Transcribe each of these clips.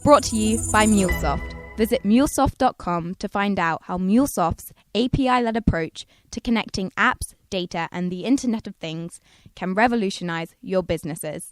Brought to you by MuleSoft. Visit MuleSoft.com to find out how MuleSoft's API-led approach to connecting apps, data, and the Internet of Things can revolutionize your businesses.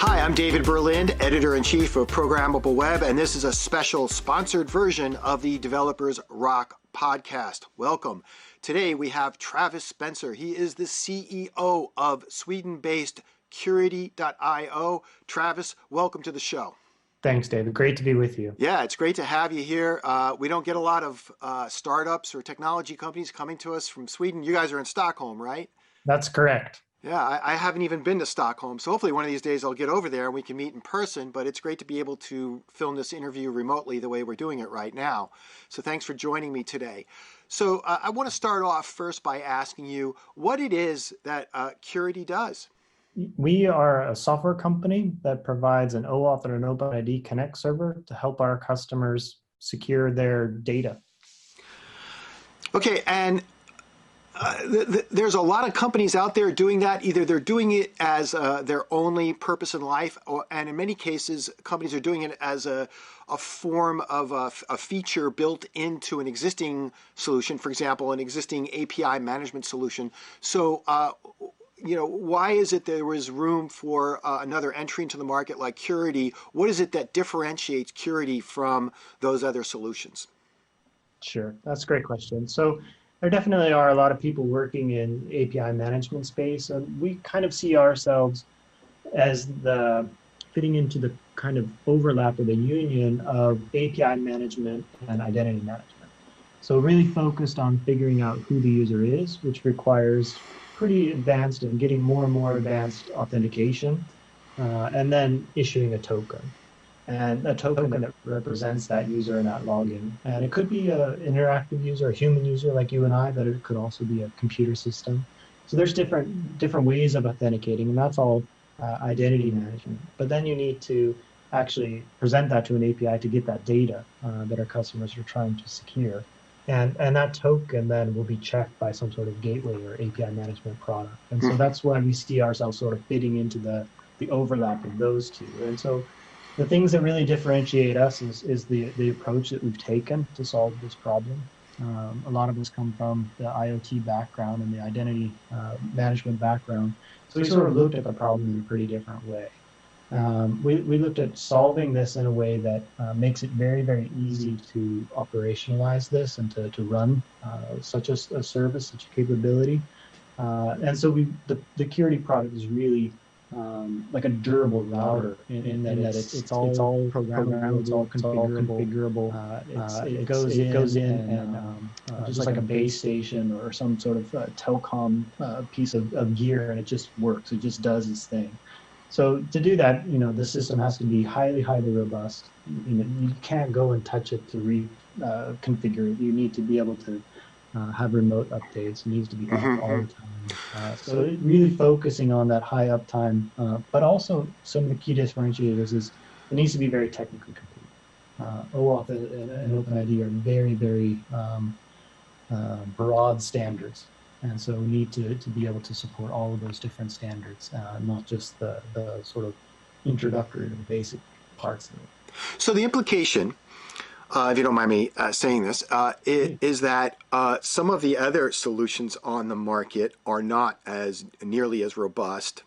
I'm David Berlind, Editor-in-Chief of Programmable Web, and this is a special sponsored version of the Developers Rock podcast. Welcome. Today we have Travis Spencer. He is the CEO of Sweden-based Curity.io. Travis, welcome to the show. Thanks, David. Great to be with you. Yeah, it's great to have you here. We don't get a lot of startups or technology companies coming to us from Sweden. You guys are in Stockholm, right? That's correct. Yeah, I haven't even been to Stockholm, so hopefully one of these days I'll get over there and we can meet in person, but it's great to be able to film this interview remotely the way we're doing it right now. So thanks for joining me today. So I want to start off first by asking you what it is that Curity does. We are a software company that provides an OAuth and an OpenID Connect server to help our customers secure their data. Okay, and there's a lot of companies out there doing that. Either they're doing it as their only purpose in life, and in many cases, companies are doing it as a form of a feature built into an existing solution, for example, an existing API management solution. So, why is it there was room for another entry into the market like Curity? What is it that differentiates Curity from those other solutions? Sure, that's a great question. So there definitely are a lot of people working in API management space, and we kind of see ourselves as the fitting into the kind of overlap or the union of API management and identity management. So really focused on figuring out who the user is, which requires pretty advanced and getting more and more advanced authentication, and then issuing a token. And a token that represents that user and that login. And it could be an interactive user, a human user like you and I, but it could also be a computer system. So there's different ways of authenticating, and that's all identity management. But then you need to actually present that to an API to get that data that our customers are trying to secure. And that token then will be checked by some sort of gateway or API management product. And so that's why we see ourselves sort of fitting into the overlap of those two. And so the things that really differentiate us is the approach that we've taken to solve this problem. A lot of us come from the IoT background and the identity management background. So we sort of looked at the problem in a pretty different way. We looked at solving this in a way that makes it very, very easy to operationalize this and to run such a service, such a capability. And so the Curity product is really like a durable router in that it's all programmable, it's all configurable. It goes in and just like a base station or some sort of telecom piece of gear, and it just works. It just does its thing. So to do that, the system has to be highly, highly robust. You can't go and touch it to reconfigure it. You need to be able to have remote updates. It needs to be up all the time. So really focusing on that high uptime, but also some of the key differentiators is it needs to be very technically complete. OAuth and OpenID are very, very broad standards. And so we need to be able to support all of those different standards, not just the sort of introductory or basic parts of it. So the implication, if you don't mind me saying this, is that some of the other solutions on the market are not as nearly as robust,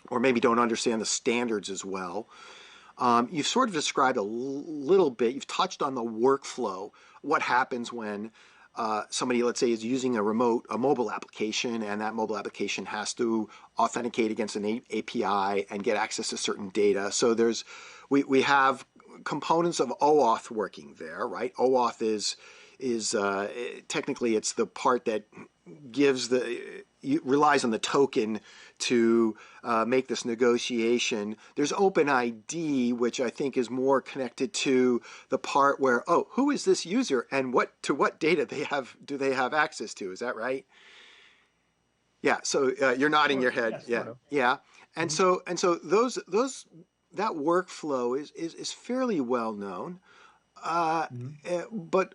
or maybe don't understand the standards as well. You've sort of described a little bit, you've touched on the workflow, what happens when somebody, let's say, is using a mobile application, and that mobile application has to authenticate against an API and get access to certain data. So we have components of OAuth working there, right? OAuth is technically it's the part that relies on the token to make this negotiation. There's OpenID, which I think is more connected to the part where, who is this user and what data do they have access to? Is that right? Yeah. So you're nodding your head. Yes, Yeah. And so those that workflow is fairly well known. But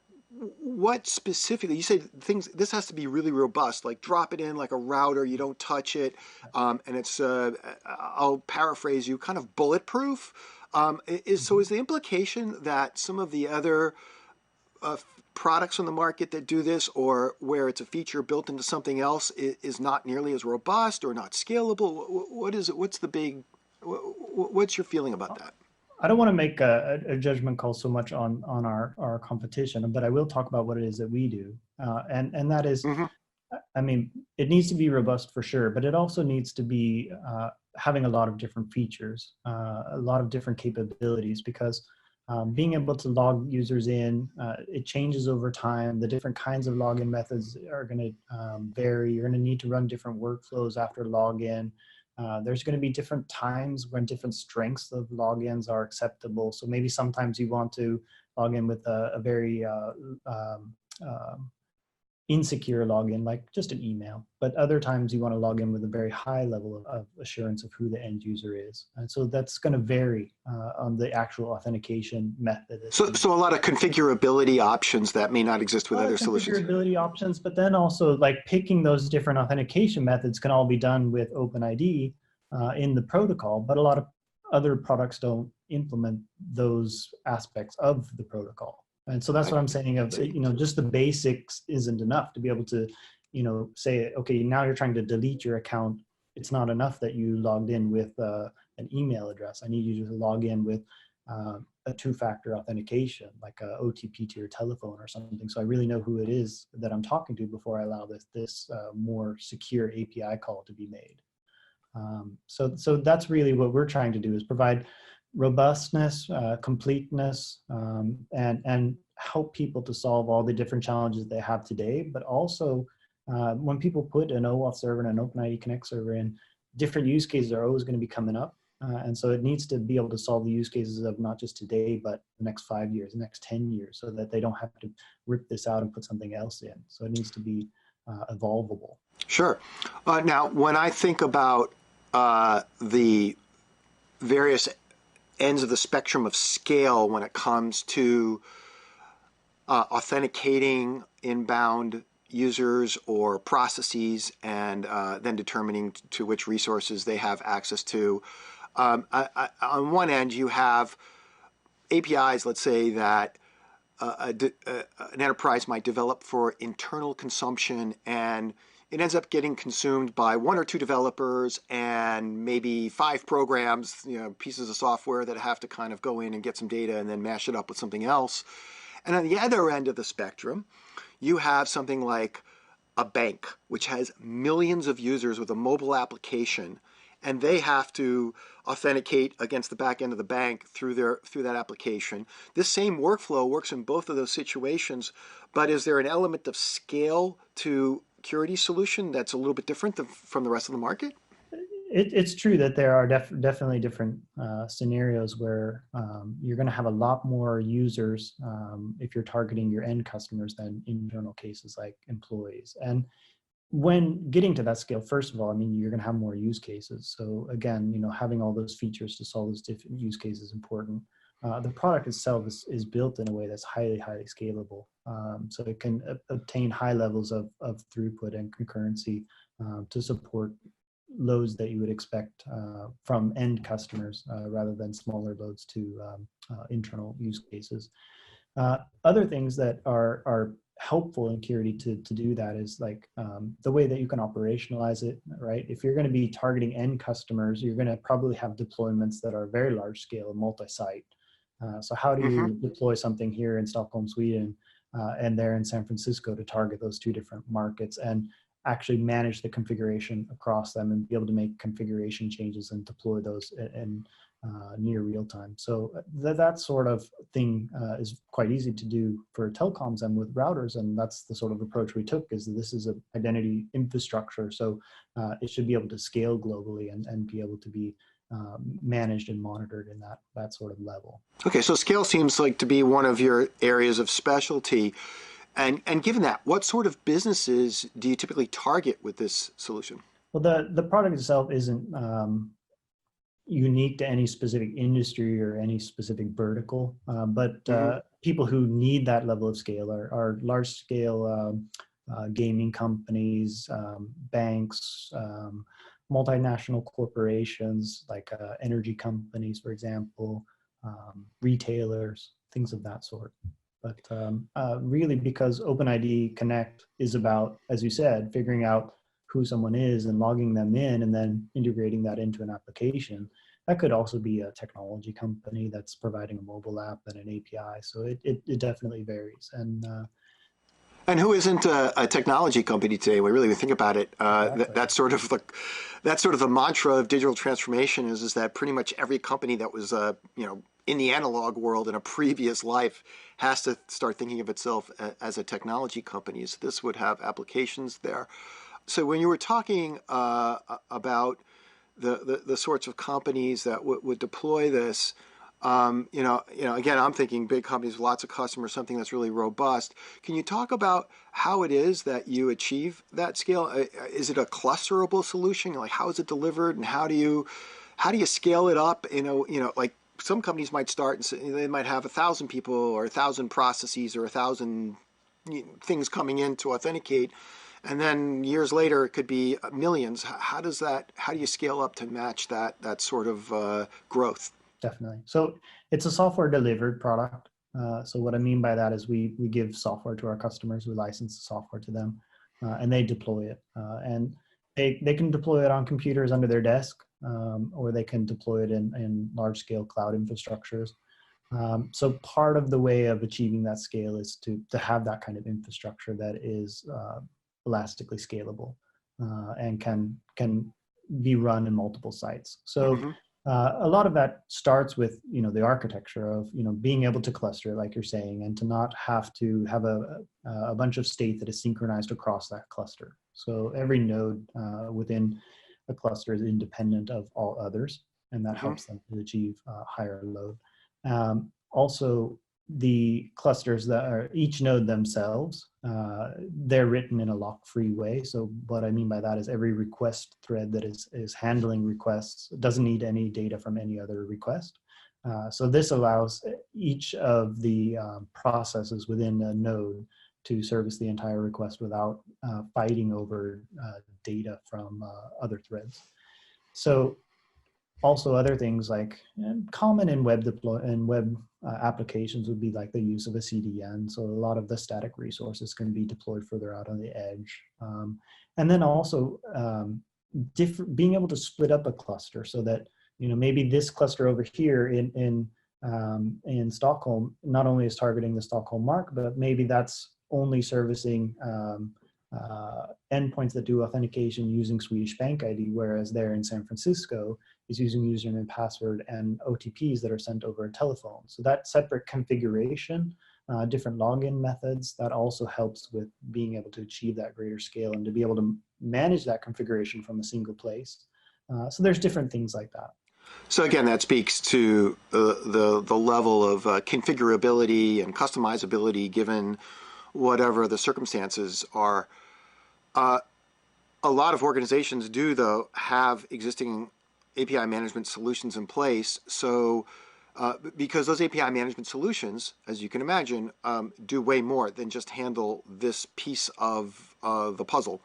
what specifically, you say things, this has to be really robust, like drop it in like a router, you don't touch it, and it's, I'll paraphrase you, kind of bulletproof. Is the implication that some of the other products on the market that do this, or where it's a feature built into something else, is not nearly as robust or not scalable? What is it? What's the big, what's your feeling about that? I don't want to make a judgment call so much on our competition, but I will talk about what it is that we do. And that is, Mm-hmm. I mean, it needs to be robust for sure, but it also needs to be having a lot of different features, a lot of different capabilities, because being able to log users in, it changes over time. The different kinds of login methods are going to vary. You're going to need to run different workflows after login. There's going to be different times when different strengths of logins are acceptable. So maybe sometimes you want to log in with a very insecure login, like just an email. But other times you want to log in with a very high level of assurance of who the end user is. And so that's going to vary on the actual authentication method. So a lot of configurability options that may not exist with other solutions. Configurability options, but then also like picking those different authentication methods can all be done with OpenID in the protocol, but a lot of other products don't implement those aspects of the protocol. And so that's what I'm saying of, just the basics isn't enough to be able to, say, okay, now you're trying to delete your account. It's not enough that you logged in with an email address. I need you to log in with a two-factor authentication, like a OTP to your telephone or something. So I really know who it is that I'm talking to before I allow this more secure API call to be made. So that's really what we're trying to do, is provide robustness, completeness, and help people to solve all the different challenges they have today. But also, when people put an OAuth server and an OpenID Connect server in, different use cases are always going to be coming up. And so it needs to be able to solve the use cases of not just today, but the next 5 years, the next 10 years, so that they don't have to rip this out and put something else in. So it needs to be evolvable. Sure. Now, when I think about the various ends of the spectrum of scale when it comes to authenticating inbound users or processes, and then determining to which resources they have access to. On one end, you have APIs, let's say, that an enterprise might develop for internal consumption, and it ends up getting consumed by one or two developers and maybe 5 programs, pieces of software that have to kind of go in and get some data and then mash it up with something else. And on the other end of the spectrum, you have something like a bank, which has millions of users with a mobile application, and they have to authenticate against the back end of the bank through that application. This same workflow works in both of those situations, but is there an element of scale to Curity's solution that's a little bit different from the rest of the market? It's true that there are definitely different scenarios where you're going to have a lot more users if you're targeting your end customers than internal cases like employees. And when getting to that scale, first of all, I mean, you're going to have more use cases. So again, having all those features to solve those different use cases is important. The product itself is built in a way that's highly scalable. So it can obtain high levels of throughput and concurrency to support loads that you would expect from end customers rather than smaller loads to internal use cases. Other things that are helpful in Curity to do that is like the way that you can operationalize it, right? If you're going to be targeting end customers, you're going to probably have deployments that are very large scale and multi-site. So how do you deploy something here in Stockholm, Sweden, and there in San Francisco to target those two different markets and actually manage the configuration across them and be able to make configuration changes and deploy those in near real time. So that sort of thing is quite easy to do for telecoms and with routers, and that's the sort of approach we took, is that this is an identity infrastructure, so it should be able to scale globally and be able to be managed and monitored in that sort of level. Okay, so scale seems like to be one of your areas of specialty. And given that, what sort of businesses do you typically target with this solution? Well, the product itself isn't unique to any specific industry or any specific vertical, but people who need that level of scale are large scale gaming companies, banks, multinational corporations like energy companies, for example, retailers, things of that sort. But really, because OpenID Connect is about, as you said, figuring out who someone is and logging them in and then integrating that into an application, that could also be a technology company that's providing a mobile app and an API. So it definitely varies. And who isn't a technology company today? When we think about it, Exactly. that's sort of the mantra of digital transformation is that pretty much every company that was in the analog world in a previous life has to start thinking of itself as a technology company. So this would have applications there. So when you were talking about the sorts of companies that would deploy this, again, I'm thinking big companies with lots of customers, something that's really robust. Can you talk about how it is that you achieve that scale? Is it a clusterable solution? Like, how is it delivered, and how do you scale it up? Like some companies might start and say they might have 1,000 people or 1,000 processes or 1,000 things coming in to authenticate. And then years later, it could be millions. How do you scale up to match that sort of growth? Definitely. So it's a software delivered product. So what I mean by that is we give software to our customers, we license the software to them, and they deploy it. And they can deploy it on computers under their desk, or they can deploy it in large scale cloud infrastructures. So part of the way of achieving that scale is to have that kind of infrastructure that is elastically scalable and can be run in multiple sites. So a lot of that starts with the architecture of being able to cluster, like you're saying, and to not have to have a bunch of state that is synchronized across that cluster. So every node within a cluster is independent of all others, and that helps them to achieve higher load. Also, the clusters that are each node themselves, they're written in a lock-free way. So what I mean by that is every request thread that is handling requests doesn't need any data from any other request. So this allows each of the processes within a node to service the entire request without fighting over data from other threads. So also other things like common in web applications would be like the use of a CDN. So a lot of the static resources can be deployed further out on the edge. And then also being able to split up a cluster so that maybe this cluster over here in Stockholm not only is targeting the Stockholm market, but maybe that's only servicing endpoints that do authentication using Swedish Bank ID, whereas there in San Francisco is using username and password and OTPs that are sent over a telephone. So that separate configuration, different login methods, that also helps with being able to achieve that greater scale and to be able to manage that configuration from a single place. So there's different things like that. So again, that speaks to the level of configurability and customizability given whatever the circumstances are. A lot of organizations do, though, have existing API management solutions in place. So because those API management solutions, as you can imagine, do way more than just handle this piece of the puzzle.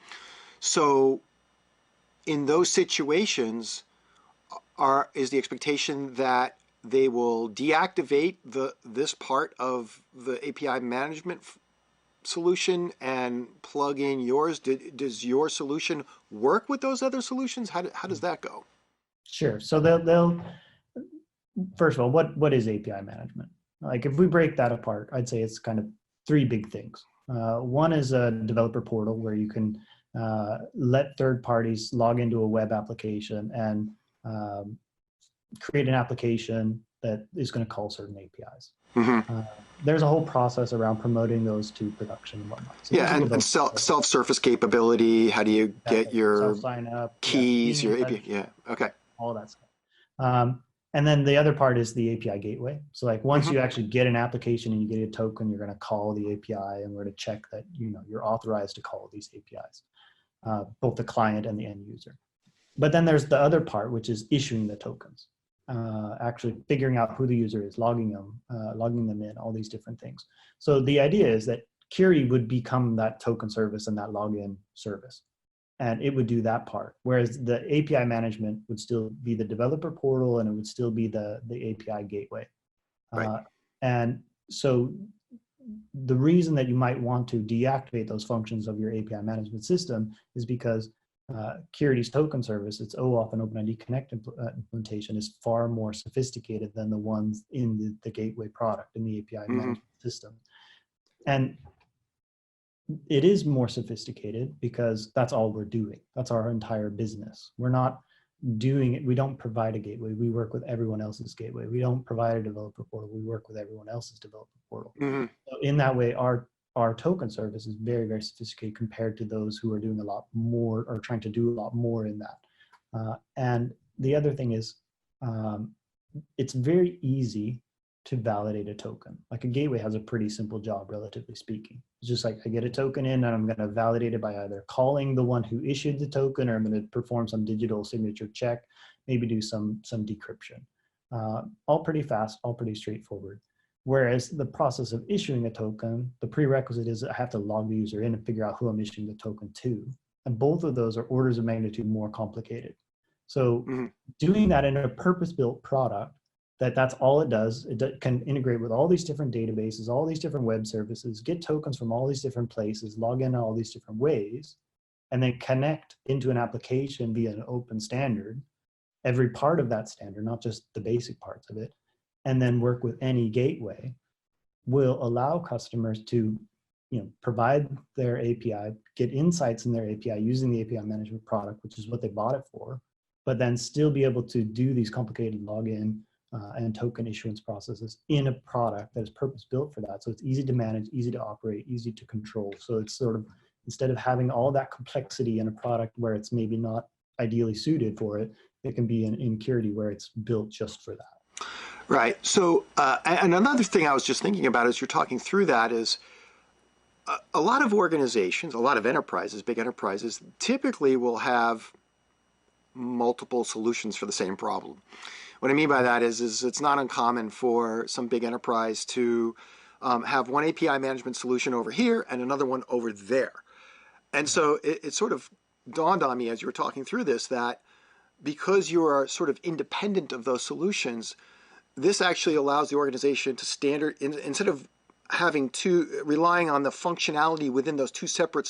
So in those situations, is the expectation that they will deactivate this part of the API management solution and plug in yours? Does your solution work with those other solutions? How does that go? Sure. So they'll first of all, what is API management? Like if we break that apart, I'd say it's kind of three big things. One is a developer portal where you can let third parties log into a web application and create an application that is going to call certain APIs. There's a whole process around promoting those to production and whatnot. So and self-surface capability. How do you get your sign up, keys, your API? Yeah, okay. All that stuff. And then the other part is the API gateway. So like once you actually get an application and you get a token, you're going to call the API and we're going to check that you're authorized to call these APIs, both the client and the end user. But then there's the other part, which is issuing the tokens. actually figuring out who the user is, logging them in, all these different things. So the idea is that Curity would become that token service and that login service, and it would do that part. Whereas the API management would still be the developer portal, and it would still be the API gateway. Right. And so the reason that you might want to deactivate those functions of your API management system is because Curity's token service, its OAuth and OpenID Connect implementation, is far more sophisticated than the ones in the gateway product in the API management system. And it is more sophisticated because that's all we're doing. That's our entire business. We're not doing it. We don't provide a gateway. We work with everyone else's gateway. We don't provide a developer portal. We work with everyone else's developer portal. So in that way, our token service is very, very sophisticated compared to those who are doing a lot more or trying to do a lot more in that. And the other thing is, it's very easy to validate a token. Like a gateway has a pretty simple job, relatively speaking. It's just like I get a token in and I'm going to validate it by either calling the one who issued the token, or I'm going to perform some digital signature check, maybe do some decryption. All pretty fast, all pretty straightforward. Whereas the process of issuing a token, the prerequisite is I have to log the user in and figure out who I'm issuing the token to. And both of those are orders of magnitude more complicated. So doing that in a purpose-built product, that's all it does. It can integrate with all these different databases, all these different web services, get tokens from all these different places, log in all these different ways, and then connect into an application via an open standard, every part of that standard, not just the basic parts of it, and then work with any gateway, will allow customers to provide their API, get insights in their API using the API management product, which is what they bought it for, but then still be able to do these complicated login and token issuance processes in a product that is purpose-built for that. So it's easy to manage, easy to operate, easy to control. So it's sort of, instead of having all that complexity in a product where it's maybe not ideally suited for it, it can be in Curity where it's built just for that. Right. So, and another thing I was just thinking about as you're talking through that is a lot of organizations, a lot of enterprises, big enterprises, typically will have multiple solutions for the same problem. What I mean by that is it's not uncommon for some big enterprise to have one API management solution over here and another one over there. And so it sort of dawned on me as you were talking through this that because you are sort of independent of those solutions, this actually allows the organization to instead of relying on the functionality within those two separate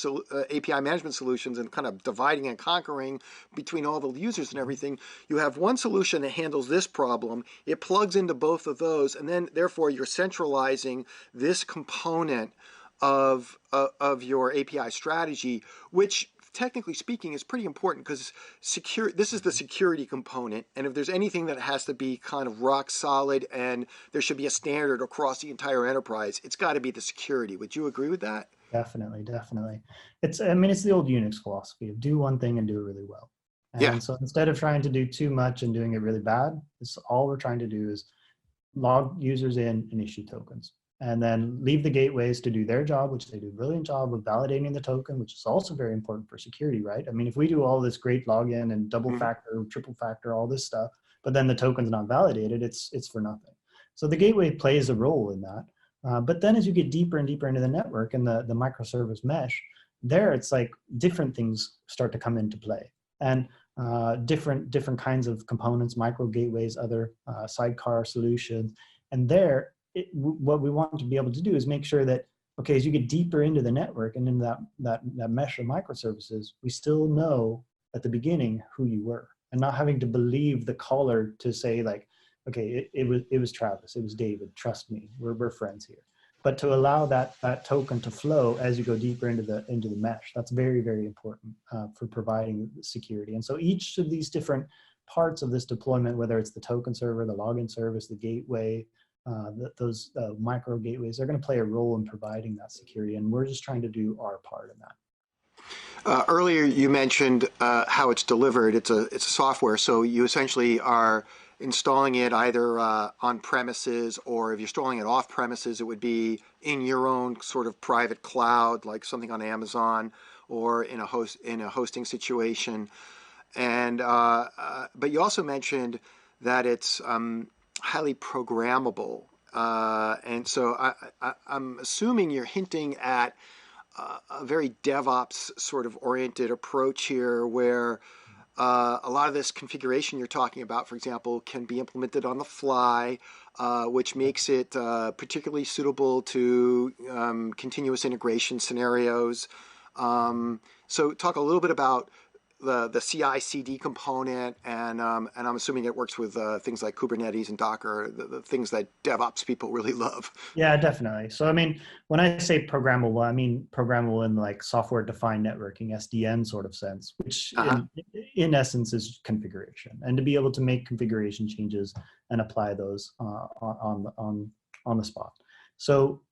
API management solutions and kind of dividing and conquering between all the users and everything, you have one solution that handles this problem. It plugs into both of those, and then therefore you're centralizing this component of your API strategy, which technically speaking is pretty important because this is the security component, and if there's anything that has to be kind of rock solid and there should be a standard across the entire enterprise, it's got to be the security. Would you agree with that? Definitely. It's the old Unix philosophy of do one thing and do it really well. And so instead of trying to do too much and doing it really bad, all we're trying to do is log users in and issue tokens. And then leave the gateways to do their job, which they do a brilliant job of validating the token, which is also very important for security, right? I mean, if we do all this great login and double factor, triple factor, all this stuff, but then the token's not validated, it's for nothing. So the gateway plays a role in that. But then as you get deeper and deeper into the network and the microservice mesh, there it's like different things start to come into play. And different kinds of components, micro gateways, other sidecar solutions, and there, what we want to be able to do is make sure that, okay, as you get deeper into the network and into that mesh of microservices, we still know at the beginning who you were, and not having to believe the caller to say like, okay, it was Travis, it was David, trust me, we're friends here. But to allow that token to flow as you go deeper into the mesh, that's very, very important for providing security. And so each of these different parts of this deployment, whether it's the token server, the login service, the gateway, those micro gateways are going to play a role in providing that security, and we're just trying to do our part in that. Earlier you mentioned how it's delivered. It's a software, so you essentially are installing it either on premises, or if you're installing it off premises, it would be in your own sort of private cloud, like something on Amazon or in a hosting situation. And but you also mentioned that it's highly programmable. And so I'm assuming you're hinting at a very DevOps sort of oriented approach here where a lot of this configuration you're talking about, for example, can be implemented on the fly, which makes it particularly suitable to continuous integration scenarios. So talk a little bit about the CI/CD component, and I'm assuming it works with things like Kubernetes and Docker, the things that DevOps people really love. Yeah, definitely. So, I mean, when I say programmable, I mean programmable in like software-defined networking (SDN) sort of sense, which Uh-huh. in essence is configuration, and to be able to make configuration changes and apply those on the spot. So,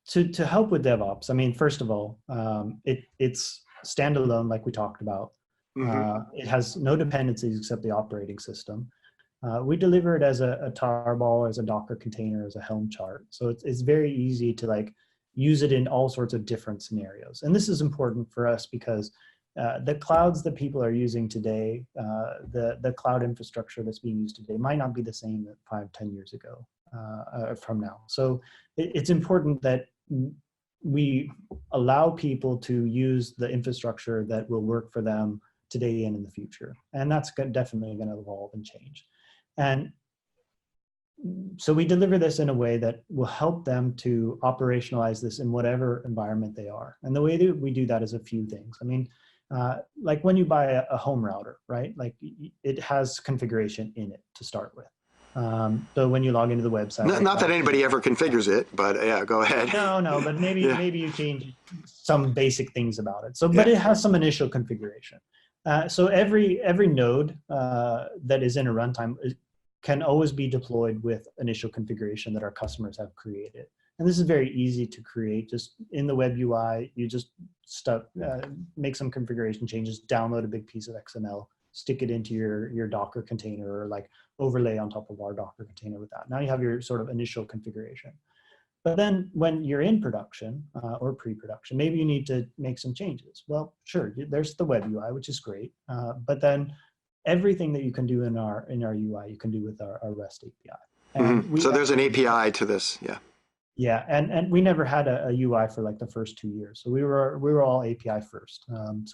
to help with DevOps, I mean, first of all, it's standalone, like we talked about. Mm-hmm. It has no dependencies except the operating system. We deliver it as a tarball, as a Docker container, as a Helm chart. So it's very easy to like use it in all sorts of different scenarios. And this is important for us because the clouds that people are using today, the cloud infrastructure that's being used today might not be the same 5-10 years ago from now. So it's important that we allow people to use the infrastructure that will work for them today and in the future. And that's definitely going to evolve and change. And so we deliver this in a way that will help them to operationalize this in whatever environment they are. And the way that we do that is a few things. I mean, like when you buy a home router, right? Like it has configuration in it to start with. So when you log into the website, Not that anybody ever configures it, but yeah, go ahead. No, but maybe Yeah. maybe you change some basic things about it. So, Yeah. but it has some initial configuration. So every node that is in a runtime can always be deployed with initial configuration that our customers have created. And this is very easy to create. Just in the web UI, you just make some configuration changes, download a big piece of XML, stick it into your Docker container, or like overlay on top of our Docker container with that. Now you have your sort of initial configuration. But then when you're in production or pre-production, maybe you need to make some changes. Well, sure, there's the web UI, which is great. But then everything that you can do in our UI, you can do with our REST API. And Mm-hmm. So there's an API to this, yeah. Yeah, and we never had a UI for like the first 2 years. So we were all API first. And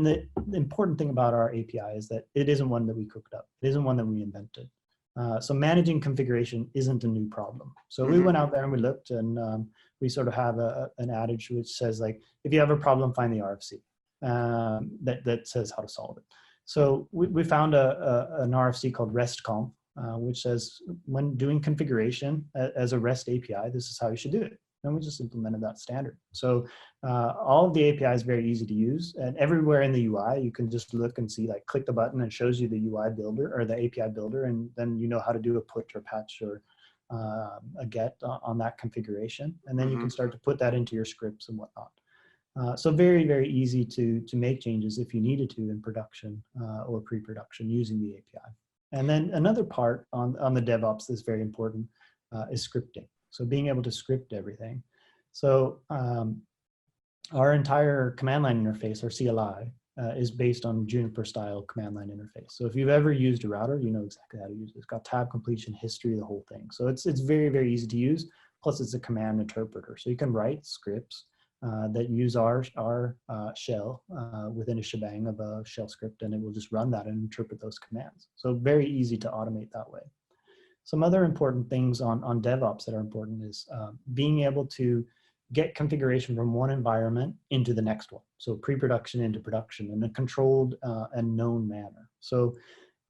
the important thing about our API is that it isn't one that we cooked up. It isn't one that we invented. So managing configuration isn't a new problem. So we went out there and we looked, and we sort of have an adage which says like, if you have a problem, find the RFC that says how to solve it. So we found an RFC called RESTconf, which says when doing configuration as a REST API, this is how you should do it. And we just implemented that standard. So all of the API is very easy to use, and everywhere in the UI, you can just look and see, like click the button and it shows you the UI builder or the API builder, and then you know how to do a put or patch or a get on that configuration. And then you can start to put that into your scripts and whatnot. So very, very easy to make changes if you needed to in production or pre-production using the API. And then another part on the DevOps that's very important is scripting. So being able to script everything. So our entire command line interface, or CLI, is based on Juniper style command line interface. So if you've ever used a router, you know exactly how to use it. It's got tab completion, history, the whole thing. So it's very, very easy to use. Plus it's a command interpreter. So you can write scripts that use our shell within a shebang of a shell script, and it will just run that and interpret those commands. So very easy to automate that way. Some other important things on DevOps that are important is being able to get configuration from one environment into the next one. So pre-production into production in a controlled and known manner. So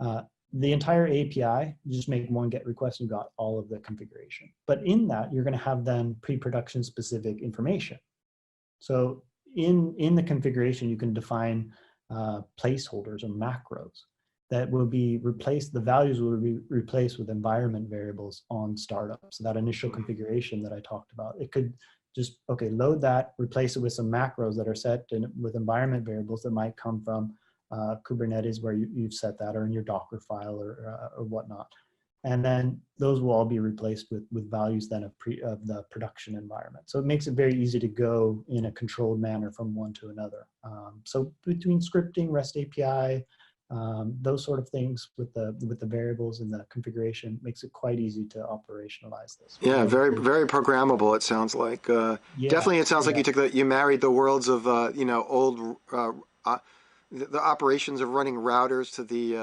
the entire API, you just make one GET request and you got all of the configuration. But in that, you're going to have then pre-production specific information. So in the configuration, you can define placeholders or macros that will be replaced. The values will be replaced with environment variables on startup. So that initial configuration that I talked about, it could just, okay, load that, replace it with some macros that are set with environment variables that might come from Kubernetes where you've set that, or in your Docker file or whatnot. And then those will all be replaced with values then of the production environment. So it makes it very easy to go in a controlled manner from one to another. So between scripting, REST API, Those sort of things with the variables and the configuration makes it quite easy to operationalize this. Yeah, very, very programmable. It sounds like. Definitely, it sounds like you married the worlds of old the operations of running routers to the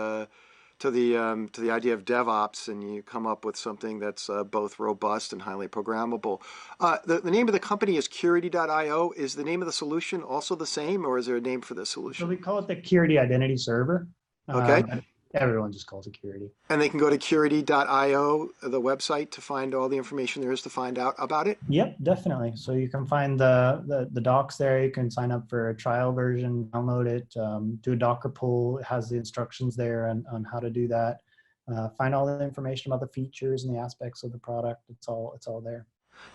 idea of DevOps, and you come up with something that's both robust and highly programmable. The name of the company is Curity.io. Is the name of the solution also the same, or is there a name for the solution? So we call it the Curity Identity Server. Okay. Everyone just calls it Curity. And they can go to Curity.io, the website, to find all the information there is to find out about it? Yep, definitely. So you can find the docs there. You can sign up for a trial version, download it, do a Docker pull. It has the instructions there on how to do that. Find all the information about the features and the aspects of the product. It's all there.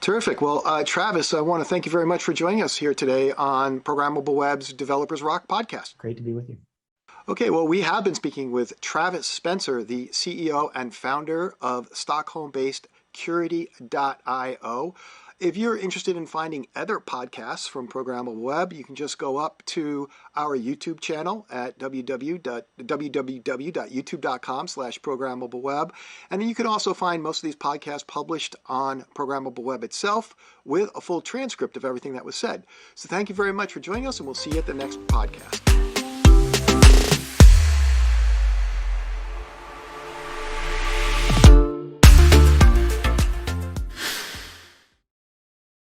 Terrific. Well, Travis, I want to thank you very much for joining us here today on Programmable Web's Developers Rock podcast. Great to be with you. Okay, well, we have been speaking with Travis Spencer, the CEO and founder of Stockholm-based Curity.io. If you're interested in finding other podcasts from Programmable Web, you can just go up to our YouTube channel at www.youtube.com/programmableweb. And then you can also find most of these podcasts published on Programmable Web itself with a full transcript of everything that was said. So thank you very much for joining us, and we'll see you at the next podcast.